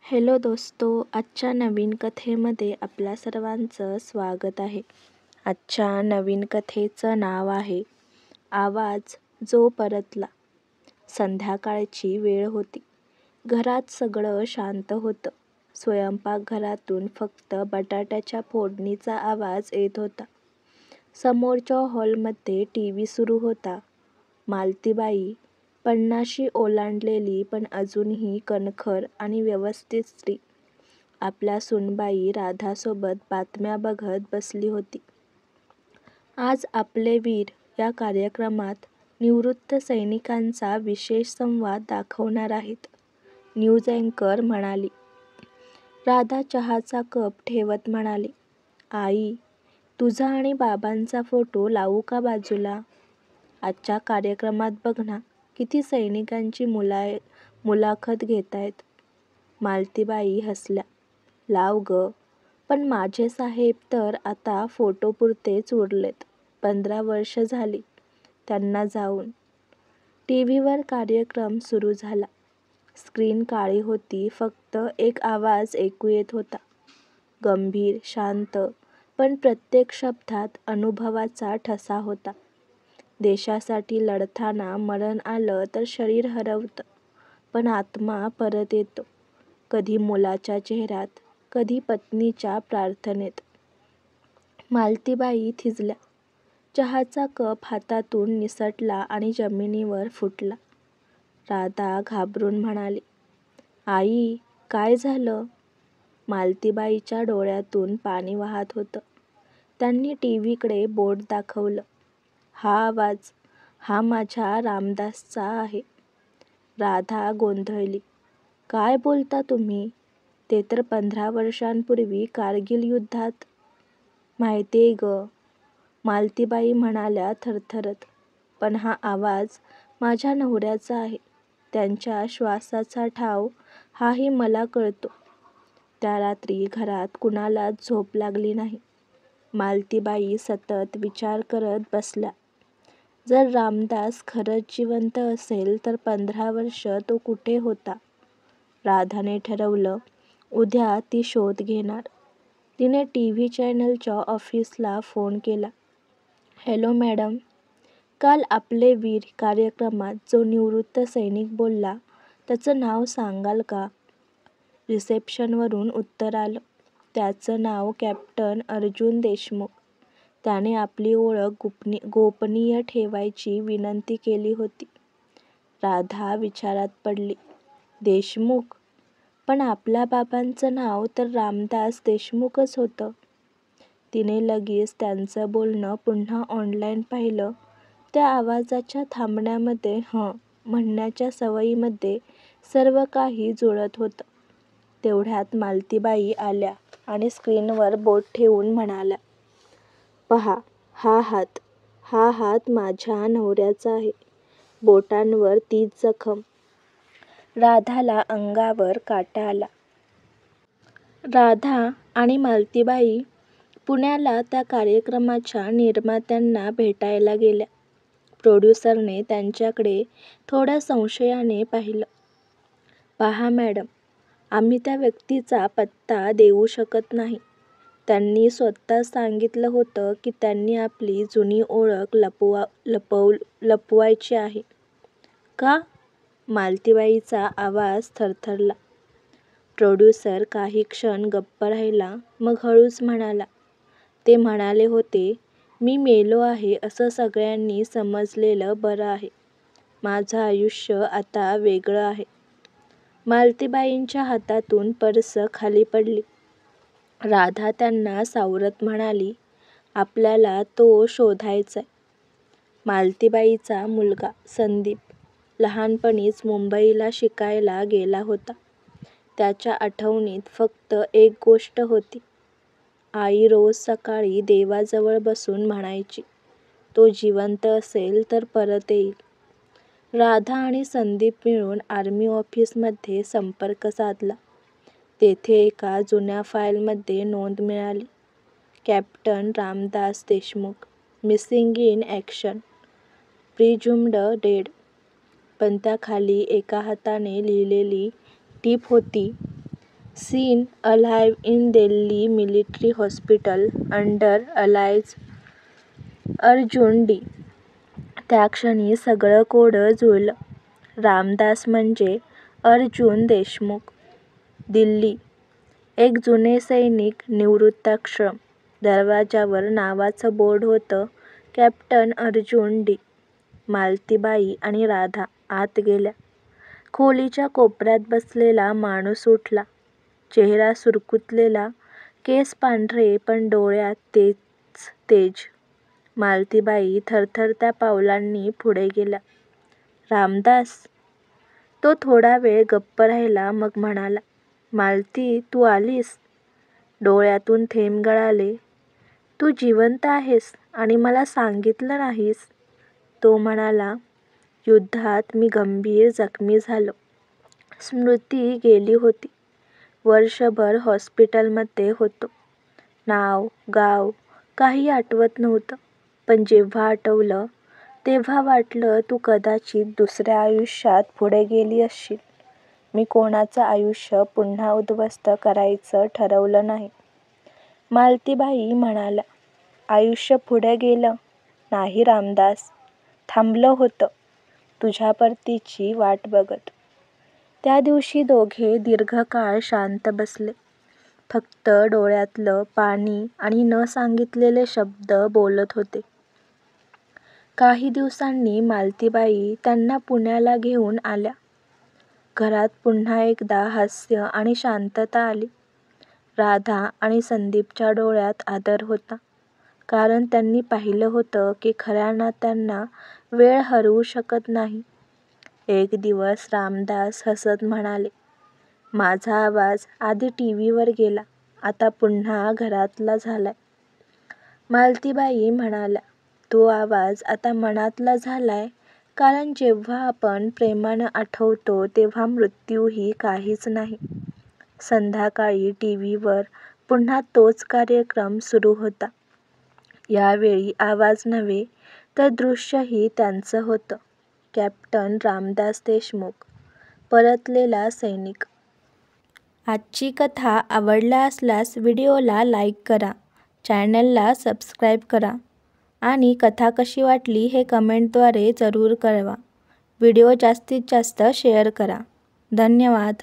Hello दोस्तो, आजच्या नवीन कथेमध्ये आपल्या सर्वांचं स्वागत आहे. आजच्या नवीन कथेचं नाव आहे आवाज जो परतला. संध्याकाळची वेळ होती. घरात सगळं शांत होतं. स्वयंपाकघरातून फक्त बटाट्याच्या फोडणीचा आवाज येत होता. समोरच्या हॉलमध्ये टीव्ही सुरू होता. मालतीबाई, 50शी ओलांडलेली पण अजूनही कणखर आणि व्यवस्थित स्त्री, आपल्या सूनबाई राधासोबत बातम्या बघत बसली होती. आज आपले वीर या कार्यक्रमात निवृत्त सैनिकांचा विशेष संवाद दाखवणार आहेत, न्यूज अँकर म्हणाली. राधा चहाचा कप ठेवत म्हणाली, आई, तुझा आणि बाबांचा फोटो लावू का बाजूला? आजच्या कार्यक्रमात बघ ना, किती सैनिकांची मुलाखत घेतायत. मालतीबाई हसल्या. लाव ग, पण माझे साहेब तर आता फोटोपुरतेच उरलेत. 15 वर्ष झाली त्यांना जाऊन. टीव्हीवर कार्यक्रम सुरू झाला. स्क्रीन काळी होती. फक्त एक आवाज ऐकू येत होता. गंभीर, शांत, पण प्रत्येक शब्दात अनुभवाचा ठसा होता. देशासाठी लढताना मरण आलं तर शरीर हरवतं, पण आत्मा परत येतो. कधी मुलाच्या चेहऱ्यात, कधी पत्नीच्या प्रार्थनेत. मालतीबाई थिजल्या. चहाचा कप हातातून निसटला आणि जमिनीवर फुटला. राधा घाबरून म्हणाली, आई, काय झालं? मालतीबाईच्या डोळ्यातून पाणी वाहत होतं. त्यांनी टीव्हीकडे बोट दाखवलं. हा आवाज, हा माझ्या रामदासचा आहे. राधा गोंधळली. काय बोलता तुम्ही? ते तर 15 वर्षांपूर्वी कारगिल युद्धात. माहितीये ग, मालतीबाई म्हणाल्या थरथरत. पण हा आवाज माझ्या नवऱ्याचा आहे. त्यांच्या श्वासाचा ठाव हाही मला कळतो. त्या रात्री घरात कुणालाच झोप लागली नाही. मालतीबाई सतत विचार करत बसल्या. जर रामदास खरंच जिवंत असेल तर 15 वर्ष तो कुठे होता? राधाने ठरवलं, उद्या ती शोध घेणार. तिने टीव्ही चॅनलच्या ऑफिसला फोन केला. हॅलो मॅडम, काल आपले वीर कार्यक्रमात जो निवृत्त सैनिक बोलला त्याचं नाव सांगाल का? रिसेप्शनवरून उत्तर आलं. त्याचं नाव कॅप्टन अर्जुन देशमुख. त्याने आपली ओळख गोपनीय ठेवायची विनंती केली होती. राधा विचारात पडली. देशमुख? पण आपल्या बाबांचं नाव तर रामदास देशमुखच होतं. तिने लगेच त्यांचं बोलणं पुन्हा ऑनलाईन पाहिलं. त्या आवाजाच्या थांबण्यामध्ये, म्हणण्याच्या सवयीमध्ये सर्व काही जुळत होतं. तेवढ्यात मालतीबाई आल्या आणि स्क्रीनवर बोट ठेवून म्हणाल्या, पहा, हा हात माझ्या नवऱ्याचा आहे. बोटांवर तीच जखम. राधाला अंगावर काटा आला. राधा आणि मालतीबाई पुण्याला त्या कार्यक्रमाच्या निर्मात्यांना भेटायला गेल्या. प्रोड्युसरने त्यांच्याकडे थोड्या संशयाने पाहिलं. पहा मॅडम, आम्ही त्या व्यक्तीचा पत्ता देऊ शकत नाही. त्यांनी स्वतः सांगितलं होतं की त्यांनी आपली जुनी ओळख लपवायची आहे. का? मालतीबाईचा आवाज थरथरला. प्रोड्युसर काही क्षण गप्प राहिला. मग हळूच म्हणाला, ते म्हणाले होते, मी मेलो आहे असं सगळ्यांनी समजलेलं बरं आहे. माझं आयुष्य आता वेगळं आहे. मालतीबाईंच्या हातातून पर्स खाली पडली. राधा त्यांना सावरत म्हणाली, आपल्याला तो शोधायचाय. मालतीबाईचा मुलगा संदीप लहानपणीच मुंबईला शिकायला गेला होता. त्याच्या आठवणीत फक्त एक गोष्ट होती. आई रोज सकाळी देवाजवळ बसून म्हणायची, तो जिवंत असेल तर परत येईल. राधा आणि संदीप मिळून आर्मी ऑफिसमध्ये संपर्क साधला. तेथे एका जुन्या फाईलमध्ये नोंद मिळाली. Captain Ramdas Deshmukh, missing in action, presumed dead. पण त्याखाली एका हाताने लिहिलेली टीप होती, seen alive in Delhi military hospital under alias Arjun D. त्या क्षणी सगळं कोडं जुळलं. रामदास म्हणजे अर्जुन देशमुख. दिल्ली. एक जुने सैनिक निवृत्ताश्रम. दरवाजावर नावाचं बोर्ड होतं, कॅप्टन अर्जुन डी. मालतीबाई आणि राधा आत गेल्या. खोलीच्या कोपऱ्यात बसलेला माणूस उठला. चेहरा सुरकुतलेला, केस पांढरे पण डोळ्यात तेच तेज. मालतीबाई थरथरत्या पावलांनी पुढे गेल्या. रामदास. तो थोडा वेळ गप्प राहिला, मग म्हणाला, मालती, तू आलीस? डोळ्यातून थेंब गळाले. तू जिवंत आहेस आणि मला सांगितलं नाहीस. तो म्हणाला, युद्धात मी गंभीर जखमी झालो. स्मृती गेली होती. वर्षभर हॉस्पिटलमध्ये होतो. नाव, गाव काही आठवत नव्हतं. पण जेव्हा आठवलं तेव्हा वाटलं तू कदाचित दुसऱ्या आयुष्यात पुढे गेली असशील. मी कोणाचं आयुष्य पुन्हा उद्ध्वस्त करायचं ठरवलं नाही. मालतीबाई म्हणाल्या, आयुष्य पुढे गेलं नाही रामदास, थांबलं होतं तुझ्या परतीची वाट बघत. त्या दिवशी दोघे दीर्घकाळ शांत बसले. फक्त डोळ्यातलं पाणी आणि न सांगितलेले शब्द बोलत होते. काही दिवसांनी मालतीबाई त्यांना पुण्याला घेऊन आल्या. घरात पुन्हा एकदा हास्य आणि शांतता आली. राधा आणि संदीपच्या डोळ्यात आदर होता, कारण त्यांनी पाहिलं होतं की खऱ्या नात्यांना वेळ हरवू शकत नाही. एक दिवस रामदास हसत म्हणाले, माझा आवाज आधी टीव्हीवर गेला, आता पुन्हा घरातला झालाय. मालतीबाई म्हणाल्या, तो आवाज आता मनातला झालाय, कारण जेव्हा आपण प्रेमानं आठवतो तेव्हा मृत्यूही काहीच नाही. संध्याकाळी टीव्हीवर पुन्हा तोच कार्यक्रम सुरू होता. यावेळी आवाज नव्हे तर दृश्यही त्यांचं होतं. कॅप्टन रामदास देशमुख, परतलेला सैनिक. आजची कथा आवडला असल्यास व्हिडिओला लाईक करा, चॅनलला सबस्क्राईब करा आणि कथा कशी वाटली हे कमेंटद्वारे जरूर कळवा. व्हिडिओ जास्तीत जास्त शेअर करा. धन्यवाद.